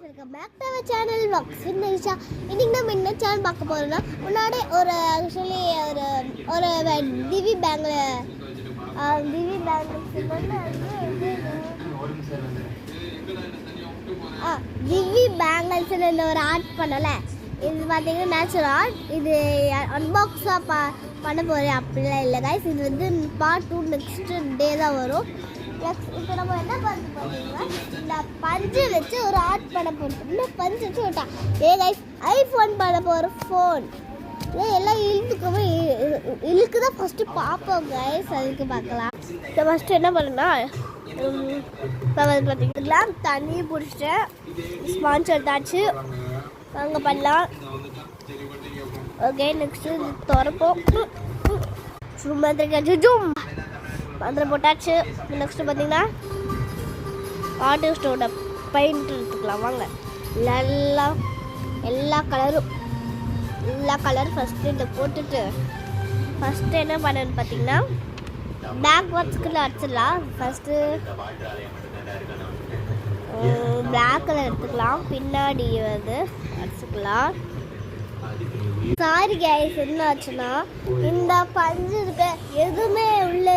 Welcome back to our channel vlogs with Nisha. இன்னைக்கு நம்ம என்ன சேனல் பார்க்க போறோம்னா, முன்னாடி ஒரு ஆக்சுவலி ஒரு திவி பேங்க்ல திவி பேங்கிள்ஸ்ல ஒரு ஆர்ட் பண்ணல. இது பார்த்தீங்கன்னா நேச்சுரல் ஆர்ட். இது அன்பாக்ஸாக பண்ண போகிறேன் அப்படிலாம் இல்லை கைஸ். இது வந்து பார்ட் 2 நெக்ஸ்ட் டே தான் வரும். இப்போ நம்ம என்ன பண்ண போகிறோம்னா, இந்த பஞ்சு வச்சு ஒரு ஆர்ட் பண்ண போகிறோம். இன்னும் பஞ்சு வச்சு விட்டா கைஸ் ஐஃபோன் பண்ண போகிற ஃபோன் எல்லாம் இழுக்கு தான் ஃபஸ்ட்டு பார்ப்போம் கைஸ். அதுக்கு பார்க்கலாம். இப்போ ஃபஸ்ட்டு என்ன பண்ணுன்னா, பார்த்தீங்கன்னா தண்ணி பிடிச்சிட்டேன், ஸ்பான்ஸ் எடுத்தாச்சு, அங்கே பண்ணலாம். ஓகே நெக்ஸ்ட்டு திறப்போம். சும்மா ஜூம் மந்திரம் போட்டாச்சு. நெக்ஸ்ட்டு பார்த்தீங்கன்னா ஆர்டிஸ்டோட பெயிண்ட் எடுத்துக்கலாம் வாங்க. எல்லா கலரும் ஃபஸ்ட்டு இதை போட்டுட்டு ஃபஸ்ட்டு என்ன பண்ணணும்னு பார்த்தீங்கன்னா, பிளாக் பாக்ஸ்குள்ளே அடிச்சிடலாம். ஃபஸ்ட்டு பிளாக் கலர் எடுத்துக்கலாம், பின்னாடி வந்து அடிச்சுக்கலாம். சாரி கைஸ், என்ன ஆச்சுன்னா இந்த பஞ்சு இருக்க எதுவுமே உள்ள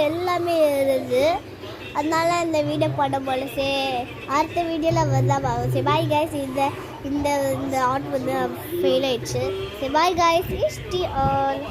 எல்லாமே இருந்துச்சு. அதனால இந்த வீடியோ பண்ண போல. அடுத்த வீடியோவில் வந்தால் பாருங்க. Bye guys. இந்த ஆர்ட் வந்து ஃபெயில் ஆயிடுச்சு. Bye guys. இஸ்டி ஆல்.